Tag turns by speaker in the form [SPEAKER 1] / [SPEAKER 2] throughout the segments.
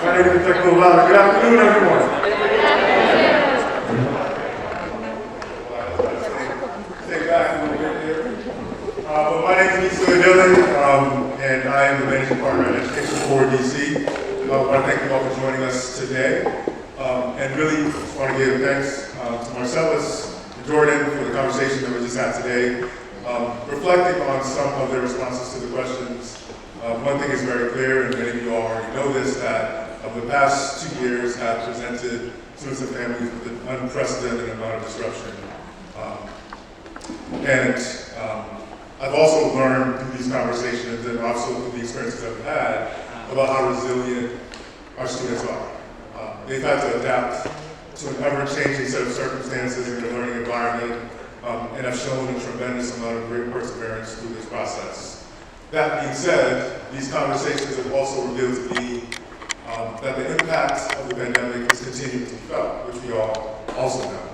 [SPEAKER 1] I need to take a little louder. Good afternoon, everyone. Stay back a little bit here. But my name is and I am the managing partner at Education for DC. I want to thank you all for joining us today. And really just want to give thanks to Marcellus and Jordan for the conversation that we just had today. Reflecting on some of their responses to the questions, one thing is very clear, and many of you already know this, that the past 2 years have presented students and families with an unprecedented amount of disruption. I've also learned through these conversations and also through the experiences I've had about how resilient our students are. They've had to adapt to an ever-changing set of circumstances in their learning environment and have shown a tremendous amount of great perseverance through this process. That being said, these conversations have also revealed to me that the impact of the pandemic is continuing to be felt, which we all also know.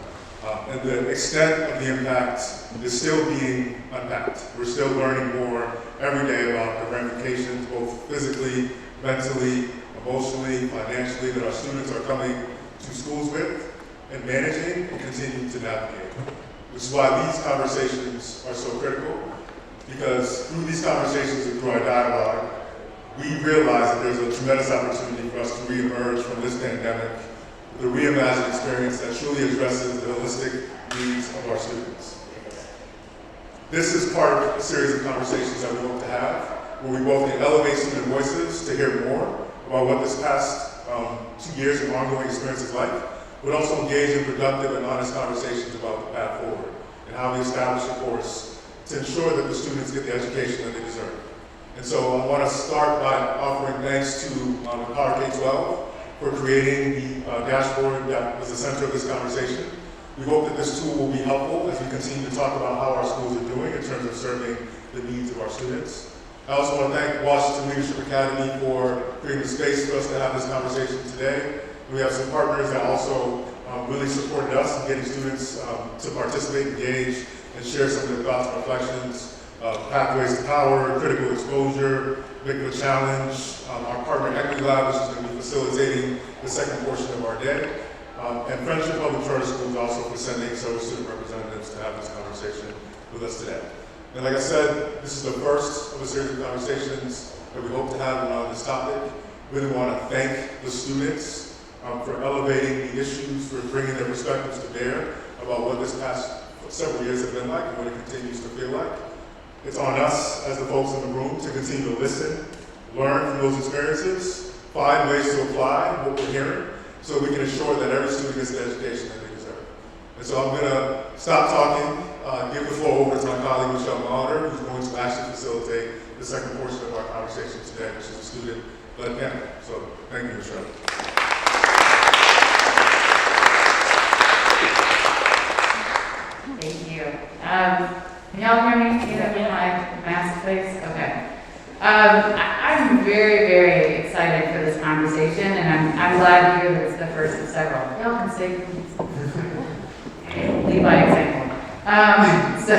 [SPEAKER 1] And the extent of the impact is still being unpacked. We're still learning more every day about the ramifications, both physically, mentally, emotionally, financially, that our students are coming to schools with and managing and continuing to navigate. Which is why these conversations are so critical, because through these conversations and through our dialogue, we realize that there's a tremendous opportunity for us to reemerge from this pandemic with a reimagined experience that truly addresses the holistic needs of our students. This is part of a series of conversations that we hope to have, where we both can elevate student voices to hear more about what this past 2 years of ongoing experience is like, but also engage in productive and honest conversations about the path forward and how we establish a course to ensure that the students get the education that they deserve. And so I want to start by offering thanks to Empower K-12 for creating the dashboard that was the center of this conversation. We hope that this tool will be helpful as we continue to talk about how our schools are doing in terms of serving the needs of our students. I also want to thank Washington Leadership Academy for creating the space for us to have this conversation today. We have some partners that also really supported us in getting students to participate, engage, and share some of their thoughts and reflections. Pathways to Power, Critical Exposure, Victor Challenge, our partner Equity Lab, which is going to be facilitating the second portion of our day, and Friendship Public Charter Schools also for sending several student representatives to have this conversation with us today. And like I said, this is the first of a series of conversations that we hope to have around this topic. Really want to thank the students for elevating the issues, for bringing their perspectives to bear about what this past several years have been like and what it continues to feel like. It's on us as the folks in the room to continue to listen, learn from those experiences, find ways to apply what we're hearing so we can ensure that every student gets the education that they deserve. And so I'm going to stop talking, give the floor over to my colleague Michelle Mauder, who's going to actually facilitate the second portion of our conversation today, which is a student-led panel. So thank you, Michelle.
[SPEAKER 2] Thank you. Can y'all hear me? Can you hear me in my massive face? Okay. I'm very, very excited for this conversation, and I'm glad to hear that it's the first of several. Y'all can say, lead by example. So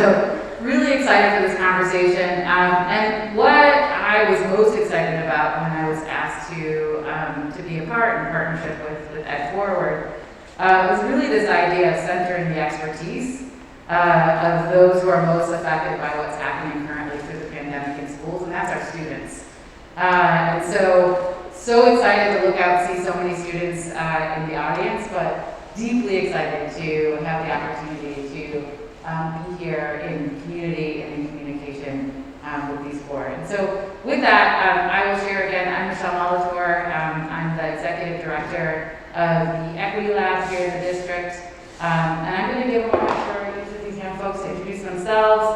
[SPEAKER 2] really excited for this conversation. And what I was most excited about when I was asked to be a part in partnership with Ed Forward was really this idea of centering the expertise of those who are most affected by what's happening currently through the pandemic in schools, and that's our students. And so excited to look out and see so many students in the audience, but deeply excited to have the opportunity to be here in community and in communication with these four. And so with that, I will share again, I'm Michelle Molitor. I'm the Executive Director of the Equity Lab here in the district. And I'm going to give a moment for each of these young folks to introduce themselves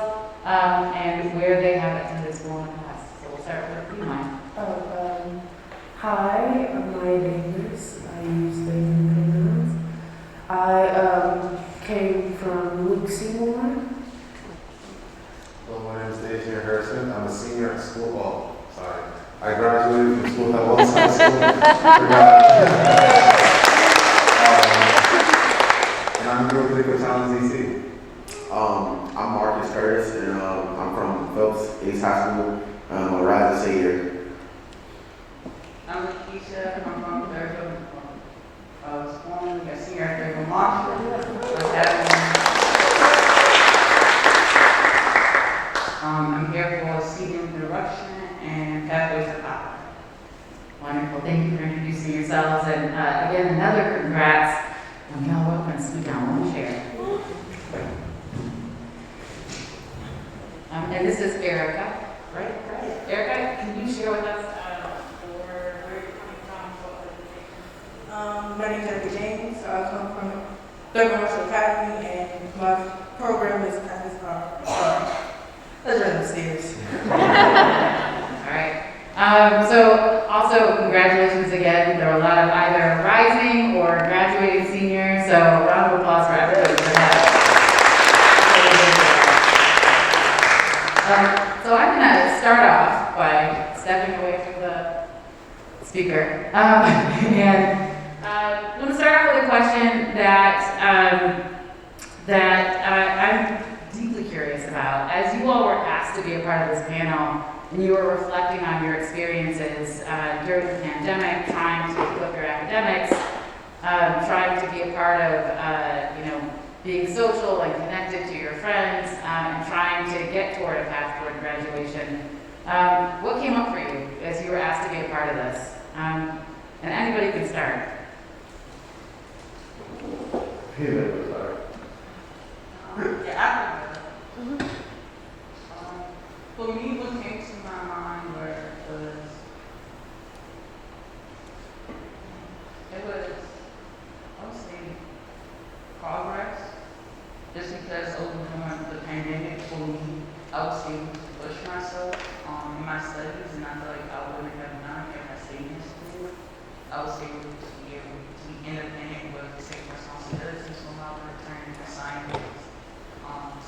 [SPEAKER 2] and where they have attended school in the past. So we'll start with you, Mike.
[SPEAKER 3] Hi, my name is, I use they pronouns. I came from Luke Seymour.
[SPEAKER 4] Hello, my name is Dave Harrison. I'm a senior at school. Well, sorry. I graduated from school at Wells High School. And I'm here with Liquid Challenge DC. I'm Marcus Curtis, and I'm from Phelps East High School. I'm a rising senior.
[SPEAKER 2] I'm Keisha. I'm
[SPEAKER 5] from Thurgood. I was born a senior at Thurgood Marshall. I'm here for seating direction and pathways to power.
[SPEAKER 2] Wonderful. Thank you for introducing yourselves. And again, another congrats. And y'all welcome to speak down one chair. And this is Erica, right? Erica, can you share with us where you're coming from?
[SPEAKER 6] My name is Erica James. I come from Thurgood Marshall Academy, and my program is let's run upstairs.
[SPEAKER 2] All right. So also congratulations again. There are a lot of either rising or graduating seniors. So round of applause for everybody for that. So I'm going to start off by stepping away from the speaker. And I'm going to start off with a question that I'm deeply curious about. As you all were asked to be a part of this panel, and you were reflecting on your experiences during the pandemic, trying to keep up your academics, trying to be a part of, being social and connected to your friends, and trying to get toward a path toward graduation. What came up for you as you were asked to be a part of this? And anybody can start.
[SPEAKER 5] For me, what came to my mind was I would say, progress. Just because over the pandemic, for me, I was able to push myself in my studies, and I feel like I wouldn't have done if I stayed in school. I was able to be independent, but take responsibilities for my return assignments.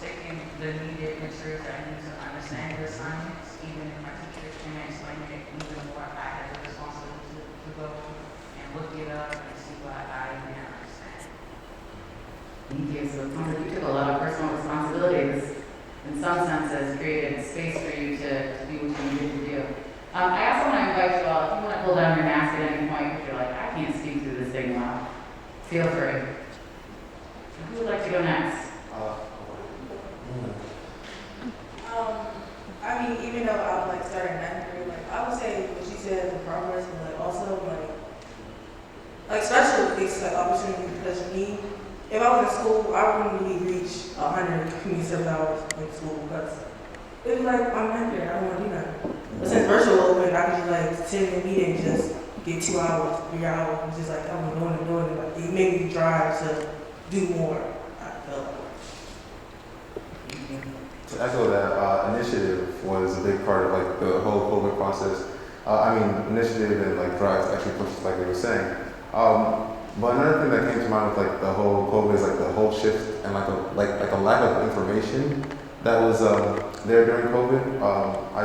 [SPEAKER 5] Taking the needed materials that I need to understand the assignments, even if my teacher can explain it even more, I had the responsibility to go and look it up and see what I didn't understand.
[SPEAKER 2] Thank you. So it sounds like you took a lot of personal responsibilities. In some senses, created space for you to do what you needed to do. I also want to invite you all, if you want to pull down your mask at any point, if you're like, I can't speak through this thing well, feel free. Who would like to go next?
[SPEAKER 6] I mean, even though I would start in ninth grade, I would say what you said is progress, and also special things opportunity, because for me, if I was in school, I wouldn't really reach 100 community service hours in school, because it was I'm not there, I don't want to do nothing. But since virtual open, I could just sit in a meeting and just get 2 hours, 3 hours, and just I'm doing it. It made me drive to do more, I felt.
[SPEAKER 4] To echo that, initiative was a big part of the whole COVID process. Initiative and drive to actually push it, like they were saying. But another thing that came to mind with the whole COVID is the whole shift and a lack of information that was there during COVID. I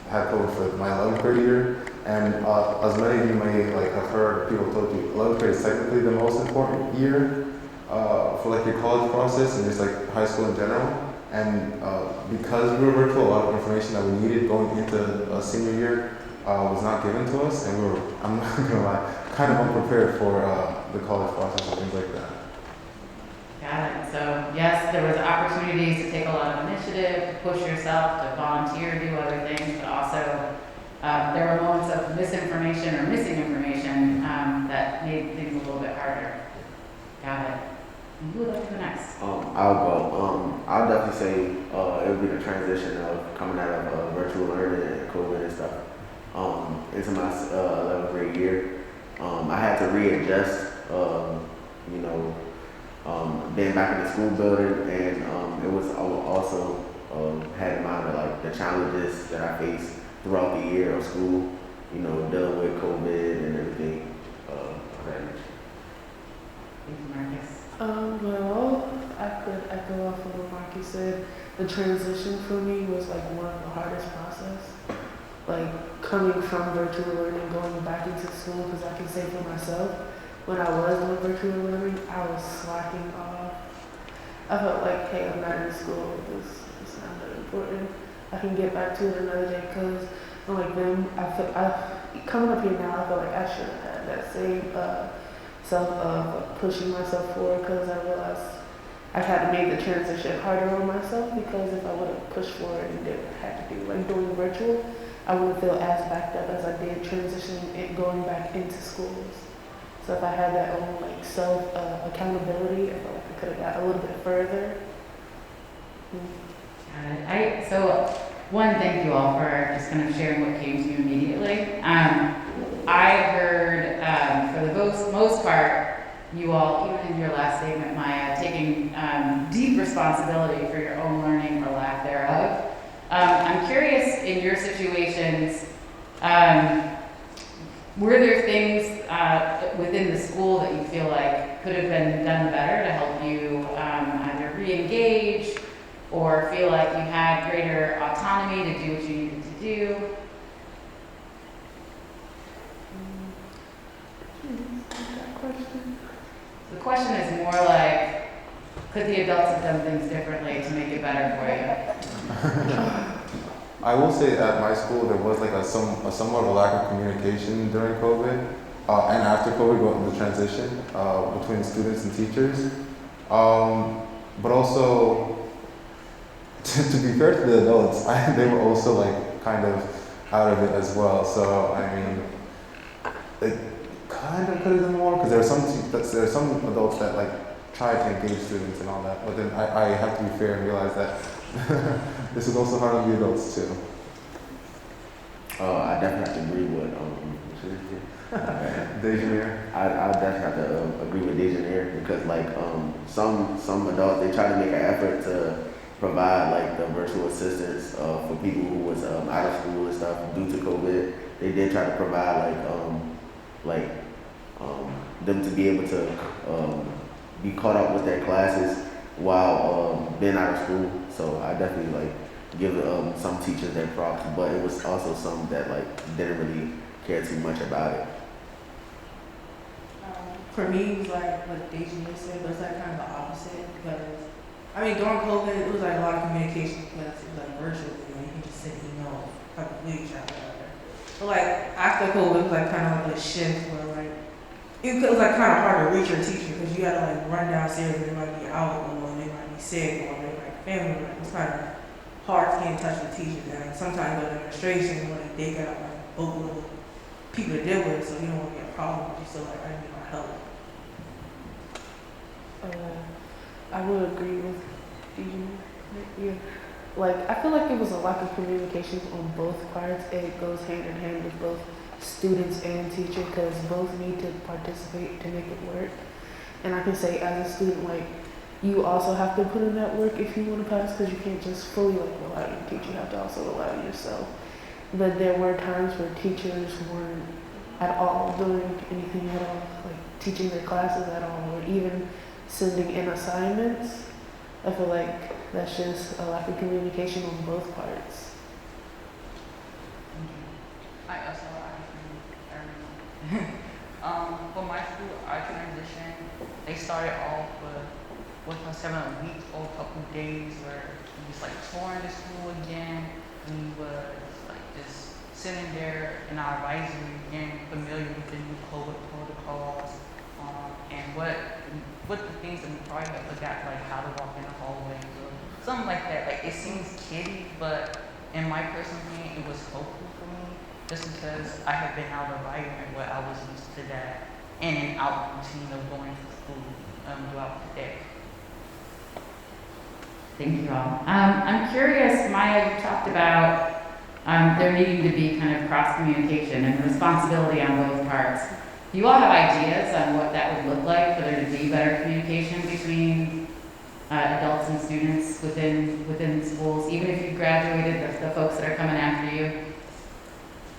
[SPEAKER 4] had COVID for my 11th grade year, and as many of you may have heard, people told you 11th grade is technically the most important year for your college process and just high school in general. And because we were virtual, a lot of information that we needed going into a senior year was not given to us, and we were, I'm not gonna lie, kind of unprepared for the college process and things like that.
[SPEAKER 2] Got it. So yes, there was opportunities to take a lot of initiative, to push yourself, to volunteer, do other things, but also there were moments of misinformation or missing information that made things a little bit harder. Got it. And who would like to go next?
[SPEAKER 7] I'll go. I'll definitely say it would be the transition of coming out of virtual learning and COVID and stuff into my 11th grade year. I had to readjust, being back in the school building, and it was also had in mind the challenges that I faced throughout the year of school, dealing with COVID and everything of that nature.
[SPEAKER 2] Thank you, Marcus.
[SPEAKER 3] Well, I could echo off of what Marky said. The transition for me was one of the hardest process. Coming from virtual learning, going back into school, because I can say for myself, when I was doing virtual learning, I was slacking off. I felt hey, I'm not in school. It's not that important. I can get back to it another day, because them, coming up here now, I feel I should have had that same self of pushing myself forward, because I realized I've had to make the transition harder on myself, because if I would have pushed forward and did what I had to do, like doing virtual, I wouldn't feel as backed up as I did transitioning and going back into schools. So if I had that own like self accountability, I felt like I could have got a little bit further.
[SPEAKER 2] So one, thank you all for just kind of sharing what came to you immediately. I heard, for the most part, you all, even in your last statement, Maya, taking deep responsibility for your own learning or lack thereof. I'm curious, in your situations, were there things within the school that you feel like could have been done better to help you either re-engage or feel like you had greater autonomy to do what you needed to do? The question is more like, could the adults have done things differently to make it better for you?
[SPEAKER 4] I will say at my school there was like a somewhat of a lack of communication during COVID and after COVID, the transition between students and teachers. But also, to be fair to the adults, they were also like kind of out of it as well. So I mean, it kind of could have done more, because there are some adults that like try to engage students and all that. But then I have to be fair and realize that this is also hard on the adults too.
[SPEAKER 7] I definitely have to agree with
[SPEAKER 4] Dejanir.
[SPEAKER 7] I definitely have to agree with Dejanir, because like some adults, they try to make an effort to provide like the virtual assistance for people who was out of school and stuff due to COVID. They did try to provide them to be able to be caught up with their classes while being out of school. So I definitely like give some teachers their props, but it was also some that like didn't really care too much about it.
[SPEAKER 6] For me, it was like what Dejanir said, but it's like kind of the opposite, because I mean, during COVID, it was like a lot of communication because it was like virtual, you can just send emails, like a week chat, whatever. But like after COVID, it was like kind of like a shift where like it was like kind of hard to reach your teacher, because you had to like run downstairs and they might be out, or they might be sick, or they might be family. It was kind of hard to get in touch with teachers, and like, sometimes with administration, when they got like boatload of people to deal with, so you don't want to get a problem, but you still like, I need my help.
[SPEAKER 3] I would agree with you. Yeah. Like, I feel like it was a lack of communication on both parts. It goes hand in hand with both students and teacher, because both need to participate to make it work. And I can say as a student, like, you also have to put in that work if you want to pass, because you can't just fully like rely on your teacher. You have to also rely on yourself. But there were times where teachers weren't at all doing anything at all, like teaching their classes at all, or even sending in assignments. I feel like that's just a lack of communication on both parts.
[SPEAKER 5] I also for my school, our transition, they started off with us having a week or a couple of days where we was like touring the school again. We was like just sitting there in our advisory, getting familiar with the new COVID protocols, and what the things that we probably have forgot, like how to walk in the hallways or something like that. Like it seems kiddie, but in my personal opinion, it was helpful for me just because I have been out of environment where I was used to that in and out routine of going to school throughout the day.
[SPEAKER 2] Thank you all. I'm curious, Maya, you talked about there needing to be kind of cross communication and responsibility on both parts. Do you all have ideas on what that would look like for there to be better communication between adults and students within schools, even if you graduated, the folks that are coming after you?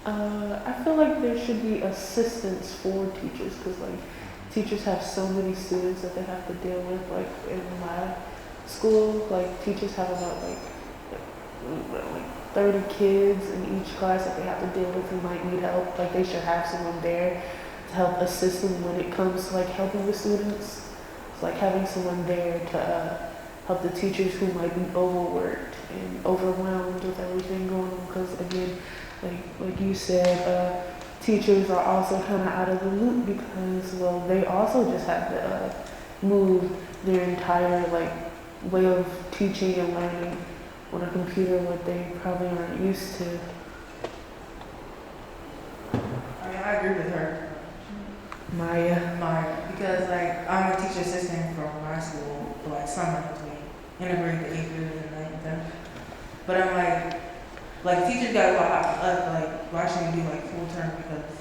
[SPEAKER 3] I feel like there should be assistance for teachers, because like teachers have so many students that they have to deal with. Like in my school, like teachers have about like 30 kids in each class that they have to deal with who might need help. Like they should have someone there to help assist them when it comes to like helping the students. It's like having someone there to help the teachers who might be overworked and overwhelmed with everything going on. Because again, like you said, teachers are also kind of out of the loop because, well, they also just have to move their entire like way of teaching and learning on a computer, what they probably aren't used to.
[SPEAKER 6] I mean, I agree with her.
[SPEAKER 3] Maya.
[SPEAKER 6] Because like I'm a teacher assistant from my school for like summer between integrate the 8th grade and 9th and 10th. But I'm like teachers got a lot of like why shouldn't we do like full term, because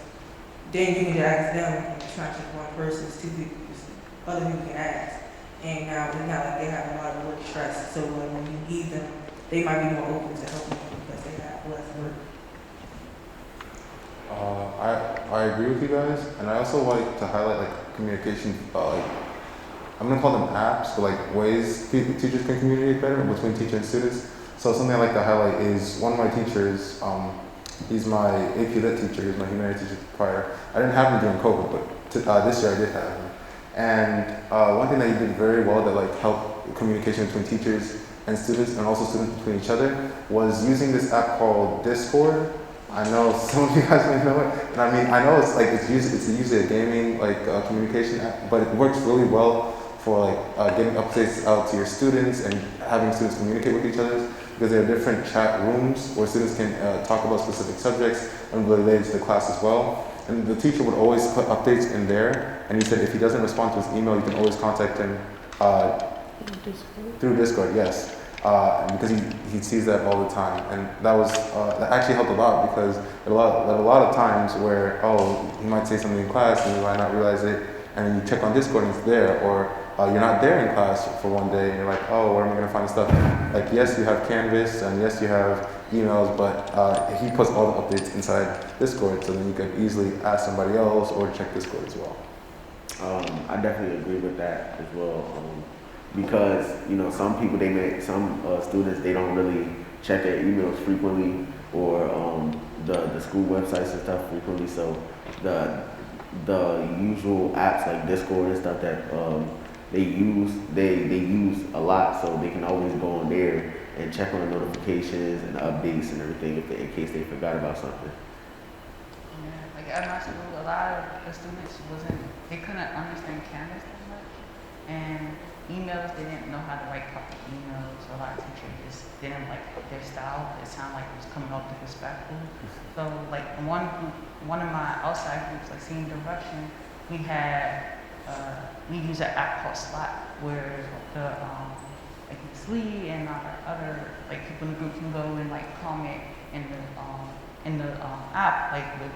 [SPEAKER 6] then you can just ask them, and it's not just one person, it's two people, it's other people can ask. And now it's not like they have a lot of work stress, so like when you need them, they might be more open to helping you because they have less work.
[SPEAKER 4] I agree with you guys, and I also like to highlight like communication, like I'm gonna call them apps, but like ways teachers can communicate better between teacher and students. So something I like to highlight is one of my teachers, he's my AP Lit teacher, he's my humanities teacher prior. I didn't have him during COVID, but this year I did have him. And one thing that he did very well that like helped communication between teachers and students, and also students between each other, was using this app called Discord. I know some of you guys may know it, and I mean I know it's usually a gaming like communication app, but it works really well for like getting updates out to your students and having students communicate with each other, because there are different chat rooms where students can talk about specific subjects and related to the class as well. And the teacher would always put updates in there, and he said if he doesn't respond to his email, you can always contact him through Discord, yes. Because he sees that all the time, and that actually helped a lot, because there are a lot of times where he might say something in class and you might not realize it, and you check on Discord and it's there, or you're not there in class for one day and you're like, where am I going to find the stuff? Like, yes, you have Canvas and yes, you have emails, but he puts all the updates inside Discord, so then you can easily ask somebody else or check Discord as well.
[SPEAKER 7] I definitely agree with that as well. Because some people some students, they don't really check their emails frequently, or the school websites and stuff frequently. So the usual apps like Discord and stuff that they use a lot, so they can always go on there and check on the notifications and the updates and everything in case they forgot about something.
[SPEAKER 5] Yeah, like at my school, a lot of the students they couldn't understand Canvas that much, and emails, they didn't know how to write proper emails. A lot of teachers just didn't like their style. It sounded like it was coming off disrespectful. So like one of my outside groups, like Senior Direction, we use an app called Slack, where the like Lee and other like people in the group can go and like comment in the app, like with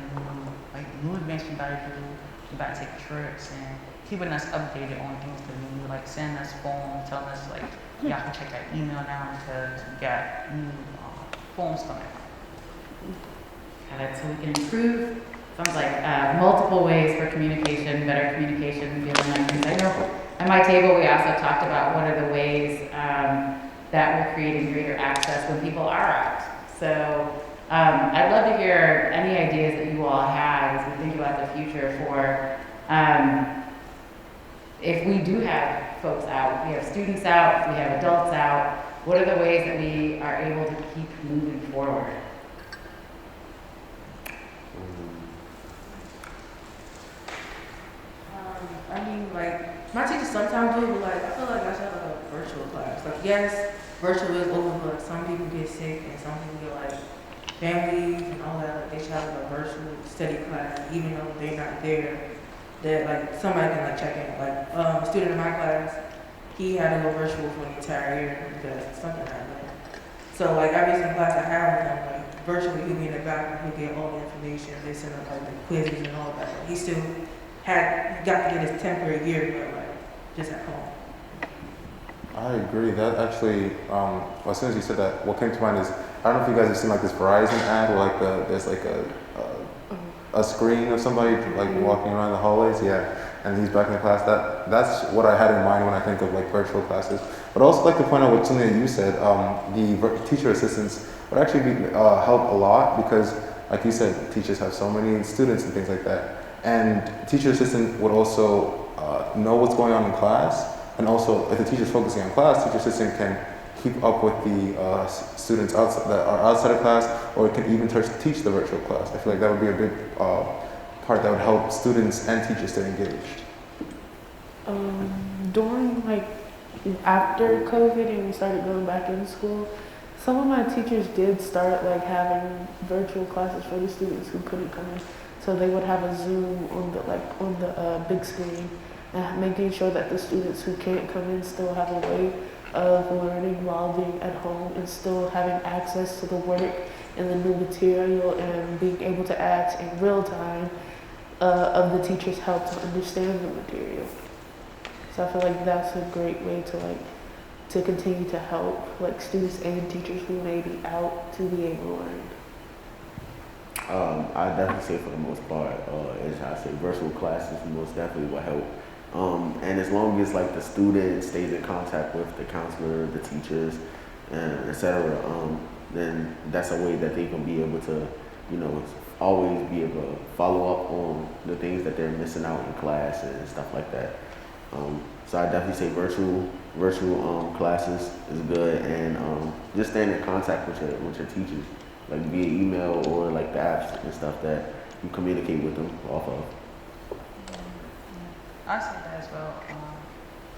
[SPEAKER 5] new events we gotta do, we gotta take trips, and keeping us updated on things to do, like sending us forms, telling us like y'all can check our email now to get new forms coming.
[SPEAKER 2] Got it. So we can improve. Sounds like multiple ways for communication, better communication, feeling like, 'cause I know at my table we also talked about what are the ways that we're creating greater access when people are out. So I'd love to hear any ideas that you all have as we think about the future for if we do have folks out, we have students out, we have adults out, what are the ways that we are able to keep moving forward?
[SPEAKER 6] I mean, like, my teachers sometimes do, but like, I feel like I should have like a virtual class. Like, yes, virtual is open, but some people get sick and some people get like families and all that. Like, they should have like a virtual study class, even though they're not there. That like somebody can like check in. Like, a student in my class, he had to go virtual for the entire year because something happened. So like every single class I have with him, like virtually he'll be in the back and he'll get all the information. They send him like the quizzes and all that. But he still got to get his temporary year, but like just at home.
[SPEAKER 4] I agree. That actually, as soon as you said that, what came to mind is, I don't know if you guys have seen like this Verizon ad where like there's like a screen of somebody like walking around the hallways, yeah, and he's back in the class. That's what I had in mind when I think of like virtual classes. But I also like to point out what something that you said. The teacher assistants would actually help a lot because, like you said, teachers have so many students and things like that. And teacher assistant would also know what's going on in class. And also, if the teacher's focusing on class, teacher assistant can keep up with the students outside, that are outside of class, or it can even teach the virtual class. I feel like that would be a big part that would help students and teachers stay engaged.
[SPEAKER 3] During like after COVID and we started going back in school, some of my teachers did start like having virtual classes for the students who couldn't come in. So they would have a Zoom on the big screen, and making sure that the students who can't come in still have a way of learning while being at home and still having access to the work and the new material and being able to ask in real time of the teacher's help to understand the material. So I feel like that's a great way to continue to help like students and teachers who may be out to be able to learn.
[SPEAKER 7] I definitely say for the most part, is I say virtual classes most definitely will help. And as long as like the student stays in contact with the counselor, the teachers, and etc., then that's a way that they can be able to, you know, always be able to follow up on the things that they're missing out in class and stuff like that. So I definitely say virtual classes is good, and just staying in contact with your teachers, like via email or like the apps and stuff that you communicate with them off of.
[SPEAKER 5] I say that as well.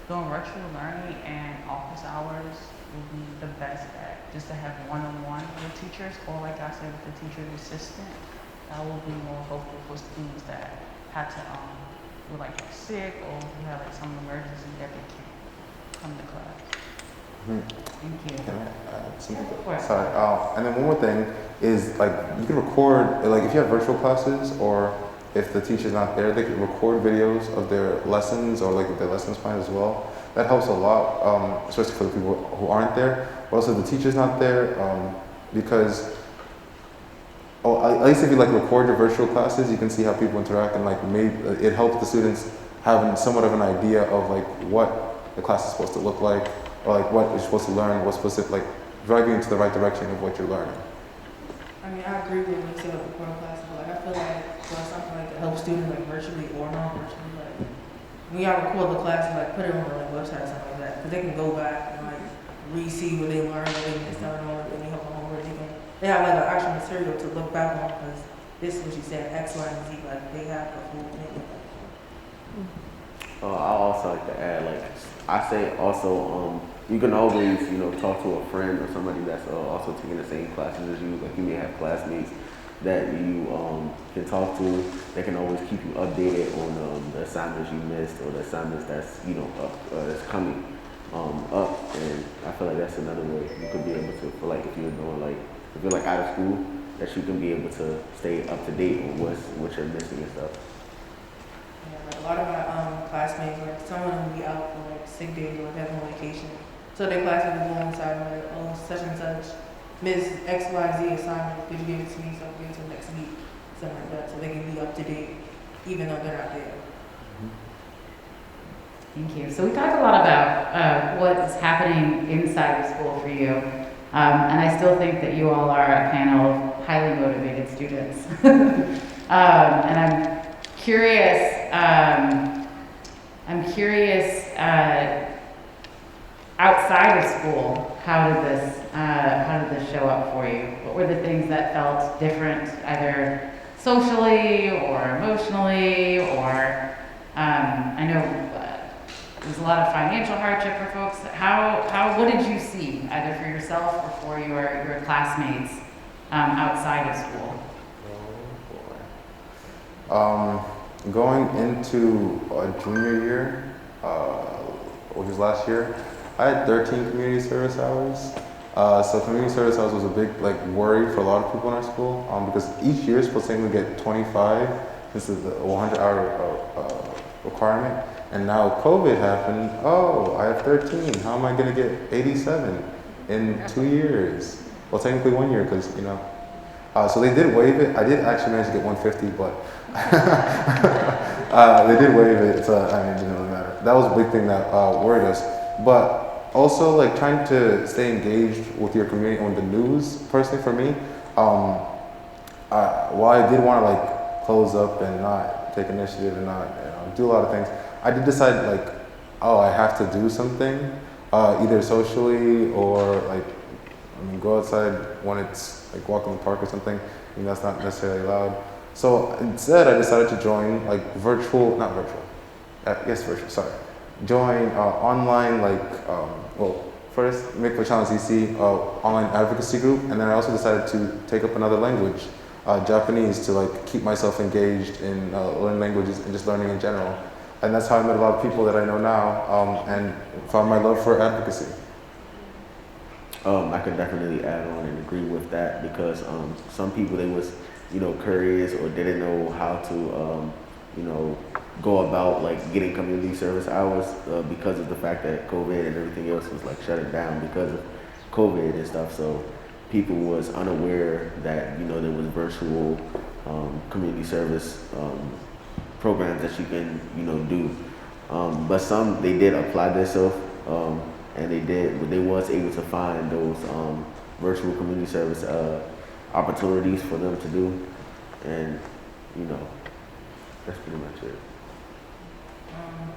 [SPEAKER 5] Doing virtual learning and office hours will be the best bet. Just to have one-on-one with teachers, or like I said, with the teacher's assistant, that will be more helpful for students that had to were like sick or who had like some emergency that they can't come to class.
[SPEAKER 2] Thank you.
[SPEAKER 4] Can I add something?
[SPEAKER 2] Sure.
[SPEAKER 4] Sorry. And then one more thing is like you can record, like if you have virtual classes or if the teacher's not there, they can record videos of their lessons or like their lessons plan as well. That helps a lot, especially for the people who aren't there. But also the teacher's not there because at least if you like record your virtual classes, you can see how people interact, and like it helps the students having somewhat of an idea of like what the class is supposed to look like, or like what you're supposed to learn, what's supposed to like drive you into the right direction of what you're learning.
[SPEAKER 6] I mean, I agree with what you said about the core classes, but like I feel like for something like to help students like virtually or non-virtually, like when y'all record the classes, like put it on the like, website or something like that, because they can go back and like re-see what they learned, what they missed out on, and they help them homework. They have like an actual material to look back on because this is what you said, X, Y, and Z. Like they have the full thing.
[SPEAKER 7] I also like to add, like I say, also you can always talk to a friend or somebody that's also taking the same classes as you. Like you may have classmates that you can talk to. They can always keep you updated on the assignments you missed or the assignments that's that's coming up. And I feel like that's another way you could be able to feel like if you're out of school, that you can be able to stay up to date on what you're missing and stuff.
[SPEAKER 6] Yeah, like a lot of my classmates, like some of them be out for like sick days or having vacation. So their classes will go inside like, oh, such and such, miss X, Y, Z assignment, could you give it to me so I can give it to next week, something like that, so they can be up to date, even though they're not there.
[SPEAKER 2] Thank you. So we talked a lot about what is happening inside of school for you. And I still think that you all are a panel of highly motivated students. And I'm curious, outside of school, how did this show up for you? What were the things that felt different, either socially or emotionally, or I know there's a lot of financial hardship for folks. What did you see, either for yourself or for your classmates outside of school?
[SPEAKER 4] Going into junior year, which was last year, I had 13 community service hours. So community service hours was a big worry for a lot of people in our school because each year is supposed to only get 25. This is the 100-hour requirement. And now COVID happened. Oh, I have 13. How am I going to get 87 in 2 years? Well, technically 1 year because, so they did waive it. I did actually manage to get 150, but they did waive it. So, it didn't really matter. That was a big thing that worried us. But also, trying to stay engaged with your community on the news, personally for me, while I did want to, close up and not take initiative and not do a lot of things, I did decide I have to do something either socially or like, I mean, go outside when it's like walk in the park or something. I mean, that's not necessarily allowed. So instead, I decided to join like not virtual, yes, virtual, sorry. Join online, like, well, first make for Challenge CC online advocacy group, and then I also decided to take up another language, Japanese, to like keep myself engaged in learning languages and just learning in general. And that's how I met a lot of people that I know now, and found my love for advocacy.
[SPEAKER 7] I could definitely add on and agree with that because some people they was curious or didn't know how to go about like getting community service hours because of the fact that COVID and everything else was like shutting down because of COVID and stuff. So people was unaware that there was virtual community service programs that you can do. But some they did apply themselves. And they was able to find those virtual community service opportunities for them to do, and that's pretty much it.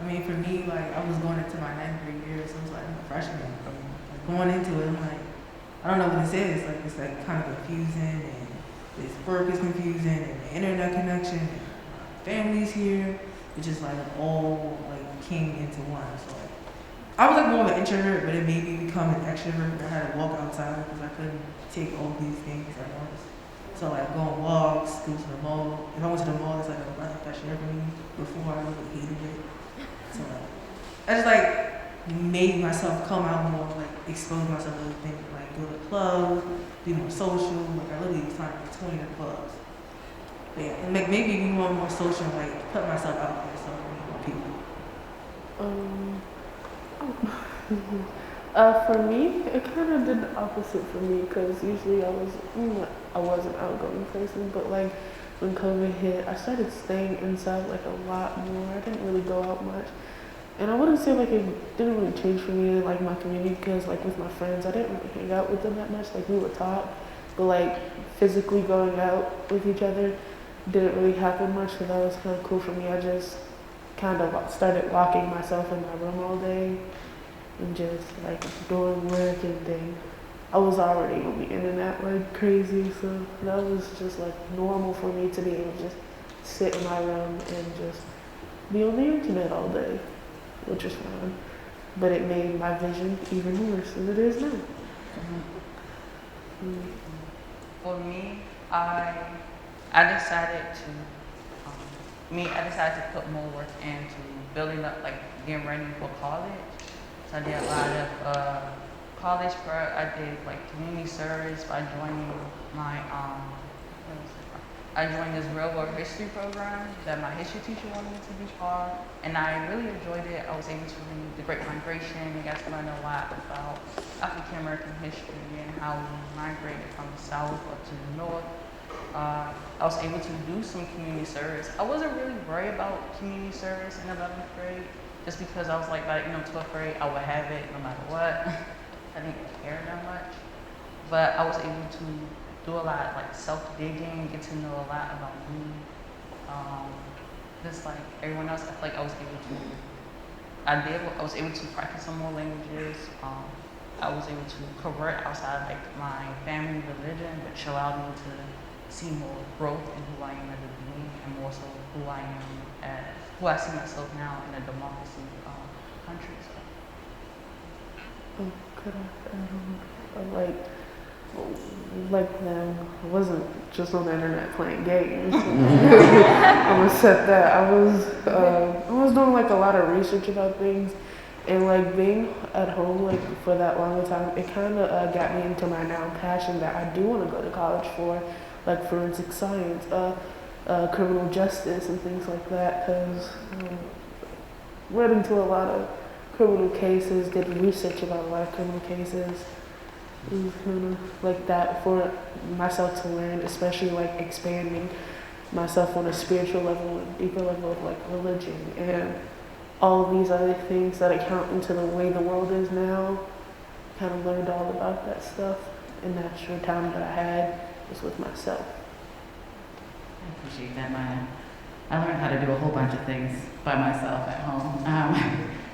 [SPEAKER 6] I mean, for me, like, I was going into my 9th grade year, so it was like I'm a freshman. Like, going into it, I'm like, I don't know what this is. Like, it's like kind of confusing, and this work is confusing, and the internet connection, and my family's here. It just like all like came into one. So like, I was like more of an introvert, but it made me become an extrovert. I had to walk outside because I couldn't take all these things at once. So like go on walks, go to the mall. If I went to the mall, it's like a breath of fresh air for me. Before I really hated it. So like, I just like made myself come out more, like expose myself to other things, like go to clubs, be more social. Like I literally was trying to 20 in clubs. But yeah, and like maybe be more social, like put myself out there so I can meet more people.
[SPEAKER 3] For me, it kind of did the opposite for me because usually I was an outgoing person, but like when COVID hit, I started staying inside like a lot more. I didn't really go out much, and I wouldn't say like it didn't really change for me in like my community because like with my friends, I didn't really hang out with them that much. Like we were taught, but like physically going out with each other didn't really happen much. So that was kind of cool for me. I just kind of started locking myself in my room all day and just like doing work and things. I was already on the internet like crazy, so that was just like normal for me to be able to just sit in my room and just be on the internet all day, which is fun. But it made my vision even worse than it is now.
[SPEAKER 5] For me, I decided to put more work into building up, like getting ready for college. So I did a lot of college prep. I did like community service by joining I joined this real world history program that my history teacher wanted me to be part, and I really enjoyed it. I was able to read the Great Migration and got to learn a lot about African American history and how we migrated from the south up to the north. I was able to do some community service. I wasn't really worried about community service in 11th grade, just because I was like, by 12th grade, I would have it no matter what. I didn't care that much, but I was able to do a lot like self-digging, get to know a lot about me. Just like everyone else, I feel like I was able to practice some more languages. I was able to convert outside like my family religion, which allowed me to see more growth in who I am as a being, and more so who I see myself now in a democracy country. So.
[SPEAKER 3] Could I like them, I wasn't just on the internet playing games. I'm gonna set that. I was doing like a lot of research about things, and like being at home like for that long time, it kind of got me into my now passion that I do want to go to college for, like forensic science, criminal justice, and things like that. Because read into a lot of criminal cases, did research about a lot of criminal cases. It was kind of like that for myself to learn, especially like expanding myself on a spiritual level, a deeper level of like religion and all of these other things that account into the way the world is now. Kind of learned all about that stuff in that short time that I had just with myself.
[SPEAKER 2] I appreciate that, Maya. I learned how to do a whole bunch of things by myself at home.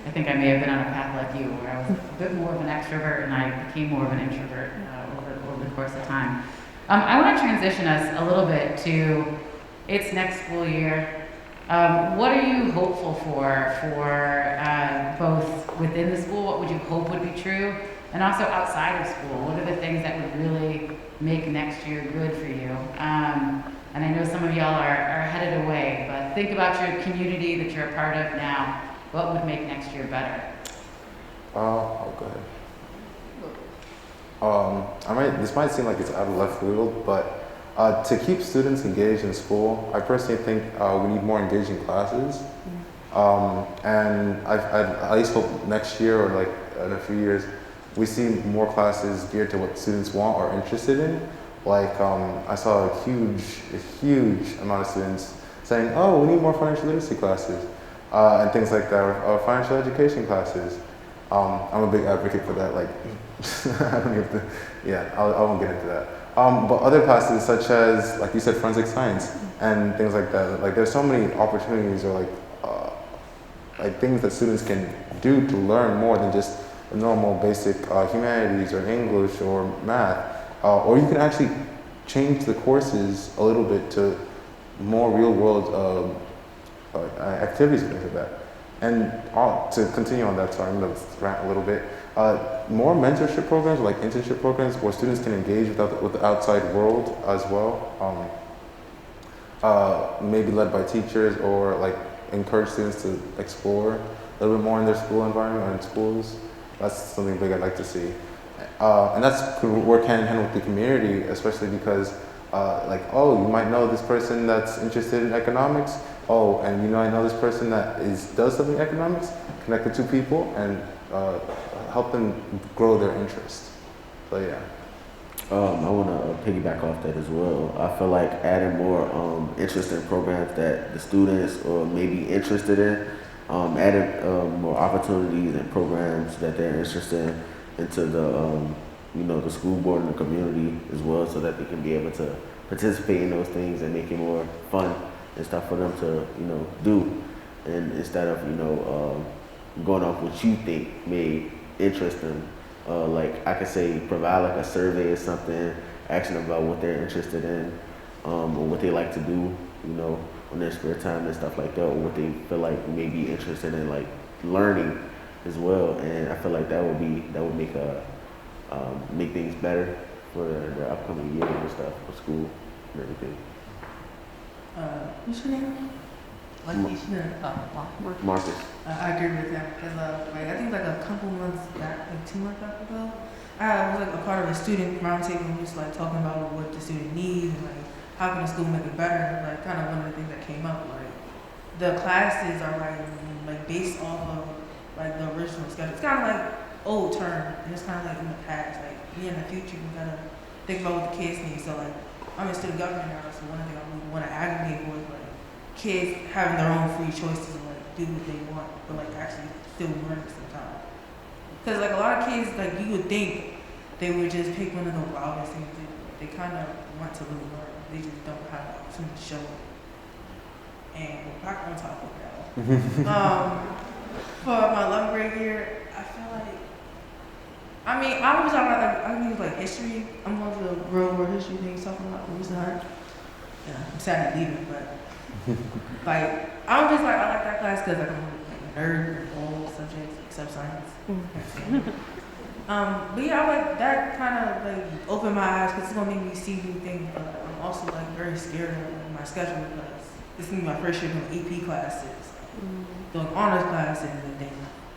[SPEAKER 2] I think I may have been on a path like you, where I was a bit more of an extrovert and I became more of an introvert over the course of time. I want to transition us a little bit to it's next school year. What are you hopeful for both within the school? What would you hope would be true? And also outside of school, what are the things that would really make next year good for you? And I know some of y'all are headed away, but think about your community that you're a part of now. What would make next year better?
[SPEAKER 4] I'll go ahead. This might seem like it's out of left field, but to keep students engaged in school, I personally think we need more engaging classes. And I at least hope next year or like in a few years, we see more classes geared to what students want or interested in. Like I saw a huge amount of students saying, "Oh, we need more financial literacy classes," and things like that, or financial education classes. I'm a big advocate for that. Like, I don't have to. Yeah, I won't get into that. But other classes such as, like you said, forensic science and things like that. Like, there's so many opportunities or like things that students can do to learn more than just the normal basic humanities or English or math. Or you can actually change the courses a little bit to more real-world activities and things like that. And to continue on that, sorry, I'm going to rant a little bit. More mentorship programs, like internship programs, where students can engage with the outside world as well. Maybe led by teachers, or like encourage students to explore a little bit more in their school environment or in schools. That's something big I'd like to see. And that's could work hand in hand with the community, especially because you might know this person that's interested in economics. Oh, and I know this person that does something in economics. Connect the two people and help them grow their interest. So yeah.
[SPEAKER 7] I want to piggyback off that as well. I feel like adding more interesting programs that the students may be interested in, adding more opportunities and programs that they're interested in into the school board and the community as well, so that they can be able to participate in those things and make it more fun and stuff for them to do, and instead of going off what you think may interest them. Like I could say, provide like a survey or something, asking about what they're interested in, or what they like to do, on their spare time and stuff like that, or what they feel like may be interested in, like learning as well. And I feel like that would make things better for their upcoming years and stuff, for school and everything.
[SPEAKER 6] What's your name?
[SPEAKER 7] Marcus.
[SPEAKER 6] I agree with that because I think like a couple months back, like 2 months ago, I was like a part of a student roundtable and just like talking about what the student needs and like how can the school make it better. Like kind of one of the things that came up, like the classes are like based off of like the original schedule. It's kind of like old term and it's kind of like in the past. Like in the future, we gotta think about what the kids need. So like I'm in student government now, so one thing I really want to advocate for is like kids having their own free choices and like do what they want, but like actually still learn sometimes. Because like a lot of kids, like you would think they would just pick one of the wildest things. They kind of want to really learn. They just don't have the opportunity to show it. And we're back on topic now. For my 11th grade year, I feel like, I was talking about I use like history. I'm going to the real world history things talking about Louis the Hunt. Yeah, I'm sad to leave it, but like I'm just like I like that class because like I'm like a nerd in all subjects except science. But yeah, I like that kind of like opened my eyes because it's gonna make me see new things. But I'm also like very scared of like, my schedule because this is gonna be my first year doing AP classes, doing honors classes, and then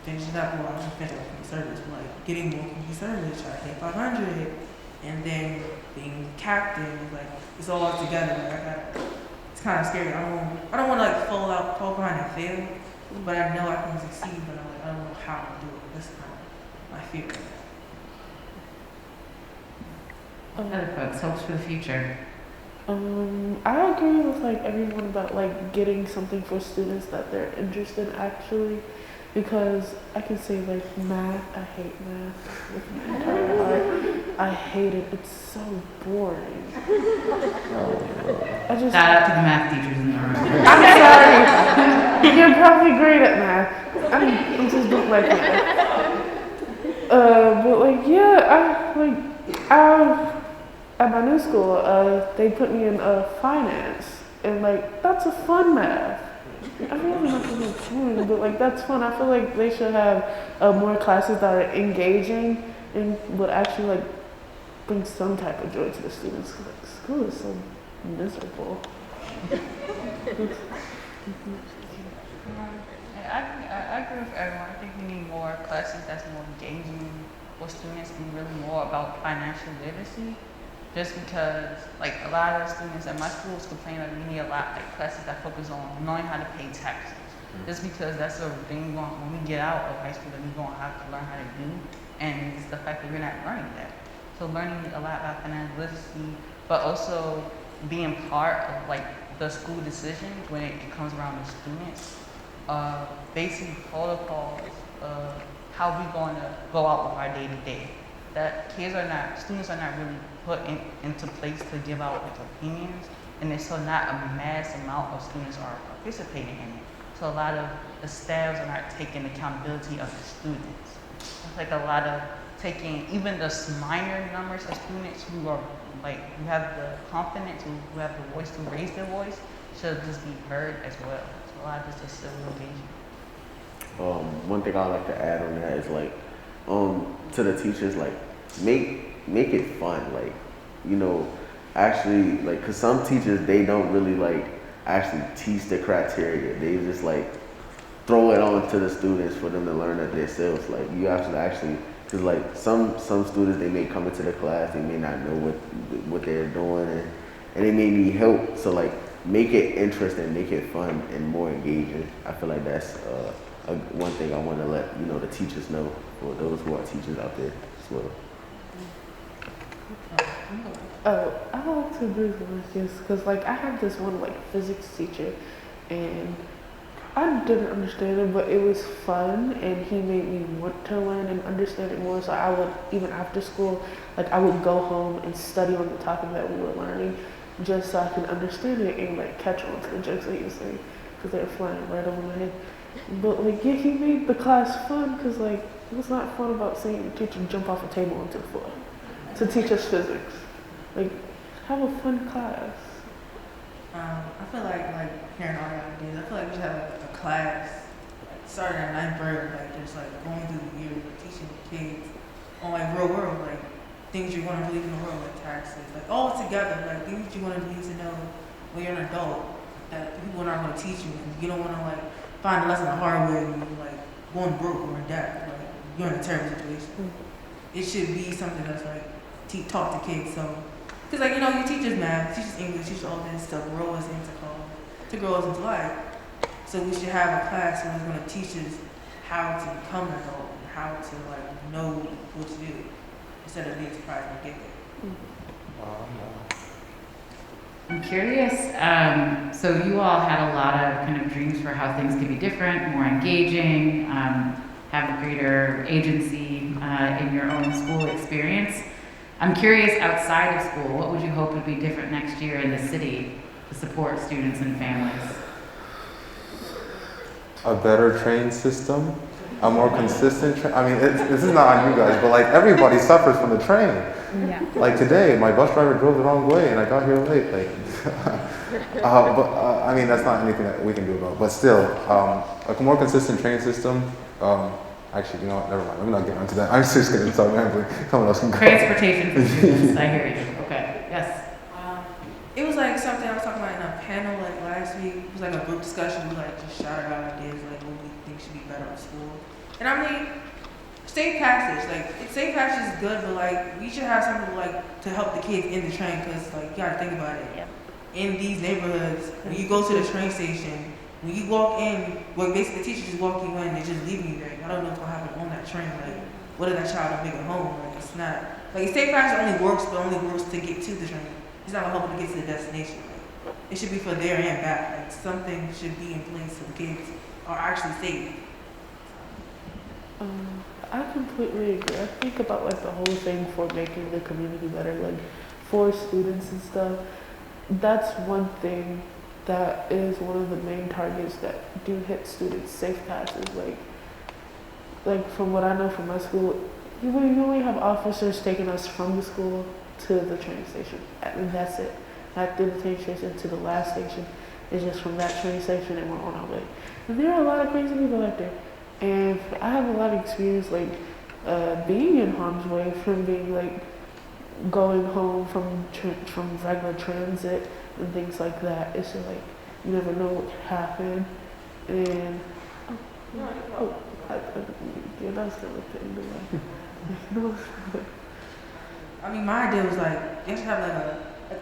[SPEAKER 6] finishing up. Well, I just finished community service, but like getting more community service, trying to hit 500, and then being captain. Like it's all together. Like it's kind of scary. I don't want to like fall behind and fail, but I know I can succeed. But I'm like I don't know how to do it. That's kind of my fear.
[SPEAKER 2] Other folks, hopes for the future.
[SPEAKER 3] I agree with like everyone about like getting something for students that they're interested in actually, because I can say like math, I hate math with my entire heart. I hate it. It's so boring. I just
[SPEAKER 2] Shout out to the math teachers in the room.
[SPEAKER 3] I'm sorry. You're probably great at math. I just don't like math. But like, yeah, at my new school, they put me in finance, and like that's a fun math. I mean, not fun, but like that's fun. I feel like they should have more classes that are engaging and would actually like bring some type of joy to the students. Like, school is so miserable.
[SPEAKER 5] I agree with everyone. I think we need more classes that's more engaging for students and really more about financial literacy. Just because, like, a lot of students at my schools complain that we need a lot like classes that focus on knowing how to pay taxes. Just because that's a thing when we get out of high school that we're going to have to learn how to do, and it's the fact that we're not learning that. So learning a lot about financial literacy, but also being part of like the school decisions when it comes around the students. Basic protocols of how we going to go out with our day to day. That students are not really put into place to give out like opinions, and there's so not a mass amount of students are participating in it. So a lot of the staffs are not taking accountability of the students. It's like a lot of taking even the minor numbers of students who are like who have the confidence, who have the voice to raise their voice, should just be heard as well. So a lot of this is civil engagement.
[SPEAKER 7] One thing I like to add on that is like, to the teachers, like make it fun, like, actually, like, cause some teachers, they don't really like actually teach the criteria. They just like throw it on to the students for them to learn it themselves. Like you have to actually, cause like some students, they may come into the class, they may not know what they're doing, and they may need help. So like make it interesting, make it fun and more engaging. I feel like that's one thing I want to let the teachers know, or those who are teachers out there as well.
[SPEAKER 3] I like to agree with Marcus because like I had this one like physics teacher, and I didn't understand it, but it was fun, and he made me want to learn and understand it more. So I would, even after school, like I would go home and study on the topic that we were learning, just so I could understand it and like catch on to the jokes that he was saying, because they were flying right over my head. But like, yeah, he made the class fun because like it was not fun about seeing the teacher jump off a table onto the floor to teach us physics. Like, have a fun class.
[SPEAKER 6] I feel like hearing all your ideas, I feel like we should have like, a class starting at ninth grade, like just like going through the year, teaching the kids on like real world, like things you're going to believe in the world, like taxes, like all together, like things you want to need to know when you're an adult that people are not going to teach you, and you don't want to like find a lesson the hard way and you like going broke or in debt, like you're in a terrible situation. It should be something that's like taught to kids, so. Because, like, you teach us math, teach us English, teach us all this stuff, grow us into life. So we should have a class where it's going to teach us how to become an adult and how to, like, know what to do instead of being surprised when we get there.
[SPEAKER 2] I'm curious, so you all had a lot of kind of dreams for how things could be different, more engaging, have greater agency in your own school experience. I'm curious, outside of school, what would you hope would be different next year in the city to support students and families?
[SPEAKER 4] A better train system, a more consistent this is not on you guys, but like everybody suffers from the train.
[SPEAKER 8] Yeah.
[SPEAKER 4] Like today, my bus driver drove the wrong way and I got here late. Like, that's not anything that we can do about. But still, a more consistent train system. Actually, you know what? Never mind. I'm not getting into that. I'm just going to start rambling. Someone else can go.
[SPEAKER 2] Transportation for students. I hear you. Okay. Yes.
[SPEAKER 6] It was like something I was talking about in a panel like last week. It was like a group discussion. We like just shouted out ideas like what we think should be better in school. And I mean, safe passage. Like safe passage is good, but like we should have something like to help the kids in the train because like you gotta think about it.
[SPEAKER 8] Yep.
[SPEAKER 6] In these neighborhoods, when you go to the train station, when you walk in, well basically the teacher just walk you in, they just leaving you there. I don't know what's gonna happen on that train. Like, what if that child don't make it home? Like it's not like safe passage only works to get to the train. It's not gonna help them to get to the destination. Like, it should be for there and back. Like something should be in place so the kids are actually safe.
[SPEAKER 3] I completely agree. I think about like the whole thing for making the community better, like for students and stuff. That's one thing that is one of the main targets that do hit students' safe passes. Like from what I know from my school, you only have officers taking us from the school to the train station, and that's it. Not through the train station to the last station. It's just from that train station and we're on our way. And there are a lot of crazy people out there, and I have a lot of experience being in harm's way from being going home from regular transit and things like that. It's just you never know what could happen. And you're not gonna look at the way.
[SPEAKER 6] I mean, my idea was you should have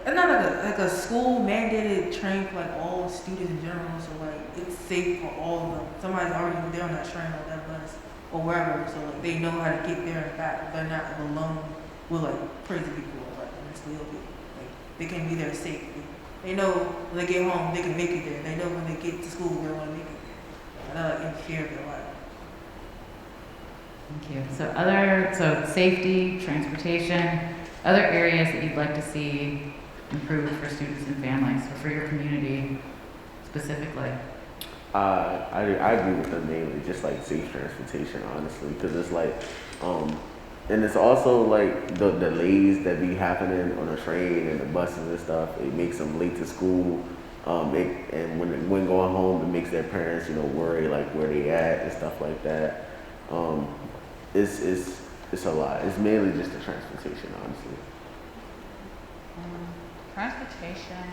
[SPEAKER 6] not like a school mandated train for all students in general, so it's safe for all of them. Somebody's already there on that train or that bus or wherever, so they know how to get there and back. They're not alone with crazy people or mentally ill people. They can be there safely. They know when they get home they can make it there. They know when they get to school they're going to make it there. They're interfere with their life.
[SPEAKER 2] Thank you. So safety, transportation, other areas that you'd like to see improved for students and families, or for your community specifically?
[SPEAKER 7] I agree with them mainly, just safe transportation, honestly, because it's and it's also the delays that be happening on the train and the buses and stuff. It makes them late to school. And when going home, it makes their parents, worry where they at and stuff like that. It's a lot. It's mainly just the transportation, honestly.
[SPEAKER 5] Transportation,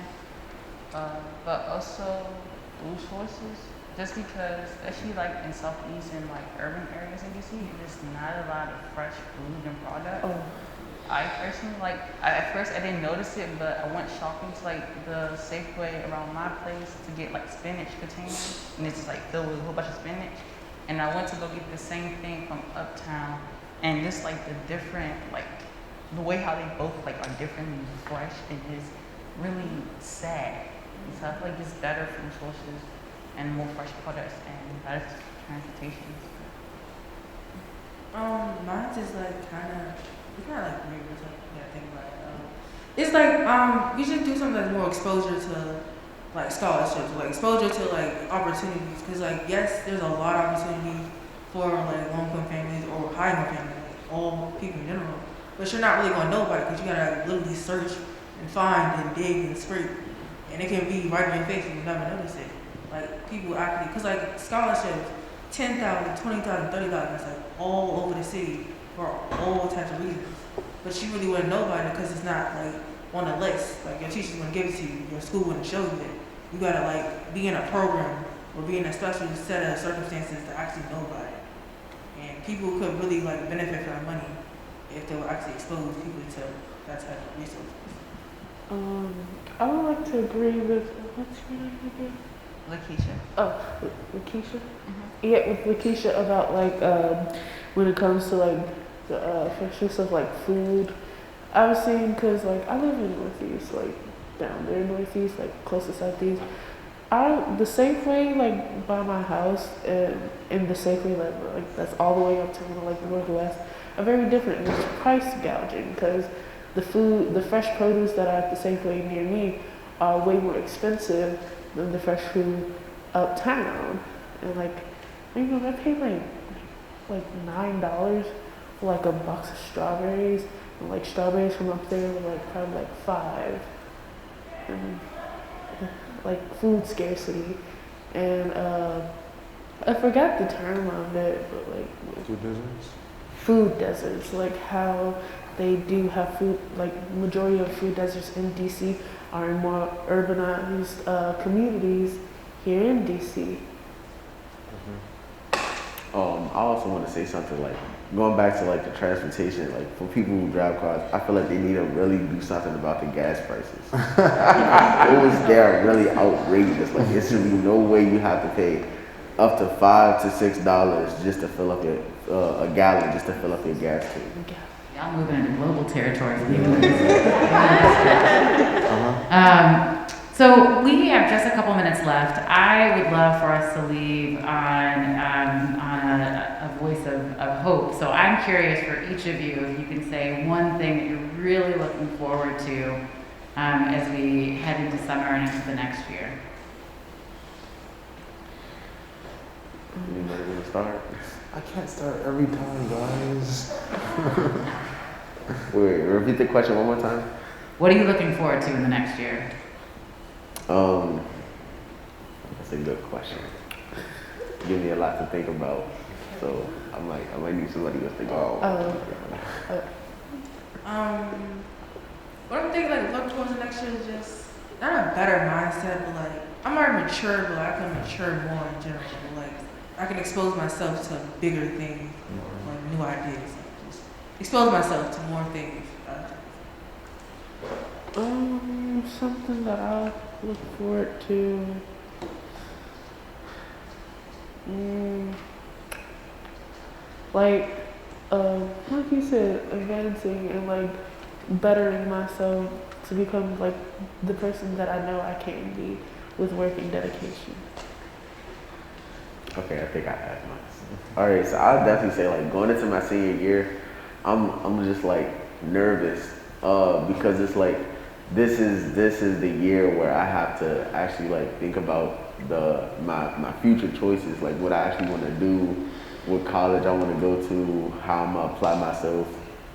[SPEAKER 5] but also food sources. Just because, especially in Southeast and urban areas in DC, there's not a lot of fresh food and product.
[SPEAKER 3] Oh.
[SPEAKER 5] I personally at first I didn't notice it, but I went shopping to the Safeway around my place to get spinach containers, and it's just filled with a whole bunch of spinach. And I went to go get the same thing from Uptown, and just the different the way how they both are differently fresh is really sad. And so I feel it's better food sources and more fresh products and better transportation.
[SPEAKER 6] Mine's just kind of, it's not weird, but I think about it. It's you should do something that's more exposure to scholarships, exposure to opportunities, because yes, there's a lot of opportunity for low-income families or high-income families, all people in general, but you're not really going to know about it because you gotta literally search and find and dig and scrape, and it can be right in your face and you never notice it. People actually, because scholarships, 10,000, 20,000, 30,000, it's all over the city for all types of reasons. But you really wouldn't know about it because it's not on the list. Your teacher's gonna give it to you, your school wouldn't show you it. You gotta be in a program or be in a special set of circumstances to actually know about it. And people could really benefit from that money if they would actually expose people to that type of resources.
[SPEAKER 3] I would like to agree with what's your name again?
[SPEAKER 5] Lakeisha.
[SPEAKER 3] Oh, Lakeisha.
[SPEAKER 5] Mm-hmm.
[SPEAKER 3] Yeah, with Lakeisha about when it comes to the freshness of food. I was saying because I live in Northeast, down there in Northeast, close to Southeast. The Safeway by my house and the Safeway that's all the way up to the Northwest are very different. And it's price gouging because the fresh produce that are at the Safeway near me are way more expensive than the fresh food uptown. And I paid $9 for a box of strawberries, and strawberries from up there were probably $5. And food scarcity, and I forgot the term on it, but
[SPEAKER 4] Food deserts?
[SPEAKER 3] Food deserts, how they do have food, majority of food deserts in DC are in more urbanized communities here in DC.
[SPEAKER 7] I also want to say something going back to the transportation, for people who drive cars, I feel they need to really do something about the gas prices. They're really outrageous. There should be no way you have to pay up to $5 to $6 just to fill up your a gallon just to fill up your gas tank.
[SPEAKER 2] Y'all moving into global territory. So we have just a couple minutes left. I would love for us to leave on a voice of hope. So I'm curious for each of you if you can say one thing that you're really looking forward to as we head into summer and into the next year.
[SPEAKER 7] Anybody want to start?
[SPEAKER 4] I can't start every time, guys.
[SPEAKER 7] Wait, repeat the question one more time.
[SPEAKER 2] What are you looking forward to in the next year?
[SPEAKER 7] That's a good question. Give me a lot to think about. So I might need somebody else to go.
[SPEAKER 6] What I'm thinking, like, look towards the next year is just not a better mindset, but like I'm already mature, but I can mature more in general. Like I can expose myself to bigger things, like new ideas. Like, just expose myself to more things.
[SPEAKER 3] Something that I look forward to. Like you said, advancing and like bettering myself to become like the person that I know I can be with work and dedication.
[SPEAKER 7] Okay, I think I have mine. All right, so I'll definitely say like going into my senior year, I'm just like nervous because it's like this is the year where I have to actually like think about my future choices, like what I actually want to do, what college I want to go to, how I'm gonna apply myself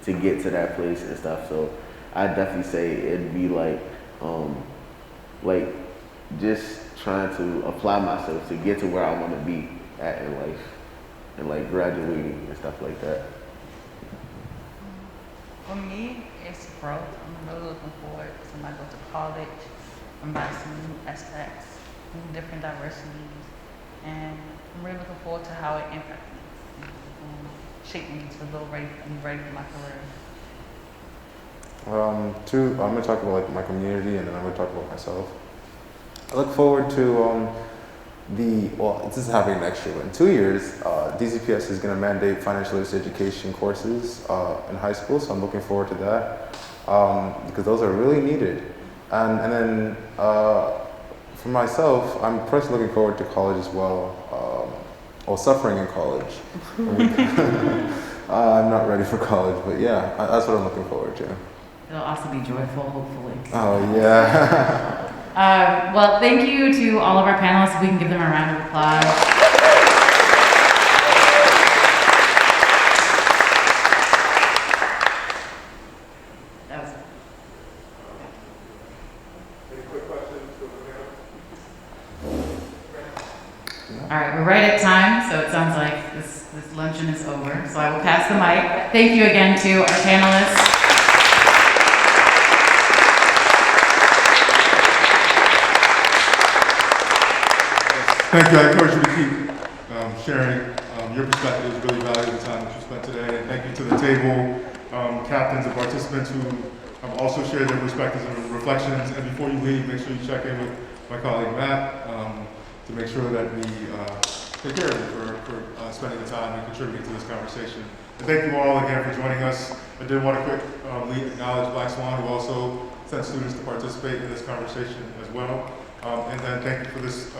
[SPEAKER 7] to get to that place and stuff. So I definitely say it'd be like just trying to apply myself to get to where I want to be at in life, and like graduating and stuff like that.
[SPEAKER 5] For me, it's growth. I'm really looking forward to when I go to college, learn some new aspects, new different diversities, and I'm really looking forward to how it impacts me, shape me to be ready for my career.
[SPEAKER 4] I'm gonna talk about like my community, and then I'm gonna talk about myself. I look forward to this is happening next year, but in 2 years, DCPS is gonna mandate financial literacy education courses in high school, so I'm looking forward to that because those are really needed. And then for myself, I'm personally looking forward to college as well. Suffering in college. I'm not ready for college, but yeah, that's what I'm looking forward to.
[SPEAKER 2] It'll also be joyful, hopefully.
[SPEAKER 4] Oh, yeah.
[SPEAKER 2] Well, thank you to all of our panelists. If we can give them a round of applause. That was
[SPEAKER 1] Any quick questions for the
[SPEAKER 2] all right. We're right at time, so it sounds like this luncheon is over. So I will pass the mic. Thank you again to our panelists.
[SPEAKER 1] Thank you. I encourage you to keep sharing your perspective. Is really valuable the time that you spent today. And thank you to the table, captains and participants who also shared their perspectives and reflections. And before you leave, make sure you check in with my colleague Matt to make sure that we take care of you for spending the time and contributing to this conversation. And thank you all again for joining us. I did want to quickly acknowledge Black Swan, who also sent students to participate in this conversation as well. And then thank you for this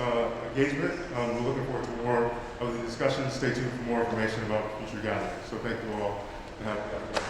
[SPEAKER 1] engagement. We're looking forward to more of the discussions. Stay tuned for more information about future gatherings. So thank you all and have a good day.